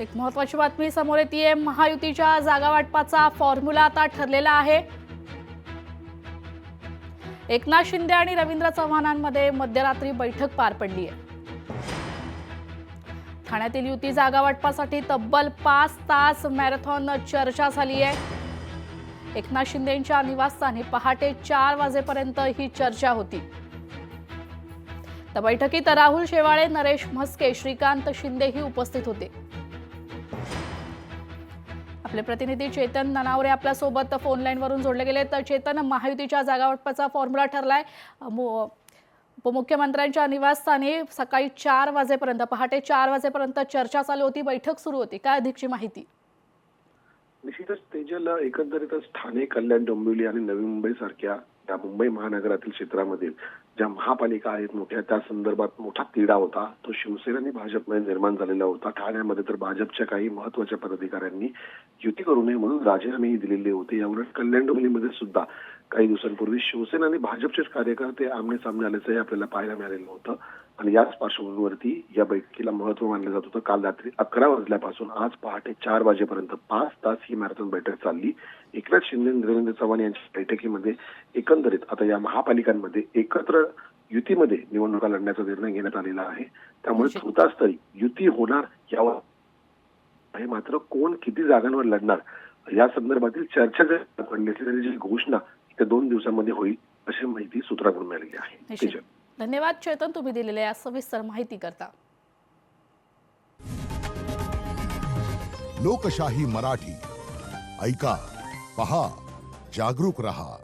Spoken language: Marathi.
एक महत्त्वाची बातमी समोर येते। महायुतीच्या जागा वाटपाचा फॉर्म्युला आता ठरलेला आहे। एकनाथ शिंदे आणि रवींद्र चव्हाणांमध्ये मध्यरात्री बैठक पार पडली आहे। ठाण्यातील युती जागा वाटपासाठी तब्बल 5 तास मॅरेथॉन चर्चा झाली आहे। एकनाथ शिंदेंच्या निवासस्थानी पहाटे 4 वाजेपर्यंत ही चर्चा होती। त्या बैठकीत राहुल शेवाळे, नरेश म्हस्के, श्रीकांत शिंदेही उपस्थित होते। आपले प्रतिनिधी चेतन ननावरे आपल्या सोबत फोन लाईन वरून जोडले गेले। तर चेतन, महायुतीच्या जागा वाटपाचा फॉर्म्युला ठरलाय। उपमुख्यमंत्र्यांच्या निवासस्थानी सकाळी 4 वाजेपर्यंत पहाटे 4 वाजेपर्यंत चर्चा चालू होती, बैठक सुरू होती। काय अधिकची माहिती? निश्चितच तेजल, एकंदरीतच ठाणे, कल्याण, डोंबिवली आणि नवी मुंबई सारख्या त्या मुंबई महानगरातील क्षेत्रामधील ज्या महापालिका आहेत मोठ्या, त्या संदर्भात मोठा तिढा होता। तो शिवसेना आणि भाजपमध्ये निर्माण झालेला होता। ठाण्यामध्ये तर भाजपच्या काही महत्त्वाच्या पदाधिकाऱ्यांनी युती करू नये म्हणून राजीनामेही दिलेले होते। याउलट कल्याण डोंबिवलीमध्ये सुद्धा काही दिवसांपूर्वी शिवसेना आणि भाजपचेच कार्यकर्ते आमने सामने आल्याचंही आपल्याला पाहायला मिळालेलं होतं। आणि याच पार्श्वभूमीवरती या बैठकीला महत्त्व मानलं जात होतं। काल रात्री 11 वाजल्यापासून आज पहाटे 4 वाजेपर्यंत 5 तास ही मॅरेथॉन बैठक चालली। एकनाथ शिंदे आणि रवींद्र चव्हाण यांच्या बैठकीमध्ये एकंदरीत आता या महापालिकांमध्ये एकत्र युतीमध्ये निवडणुका लढण्याचा निर्णय घेण्यात आलेला आहे। त्यामुळे तुर्तास युती होणार यावर आहे, मात्र कोण किती जागांवर लढणार या संदर्भातील चर्चा जर पडली असली तरी जी घोषणा त्या 2 दिवसांमध्ये होईल अशी माहिती सूत्रांकडून मिळालेली आहे। धन्यवाद चेतन, तुम्ही दिलेल्या या सविस्तर माहिती करता। लोकशाही मराठी ऐका, पहा, जागरूक रहा।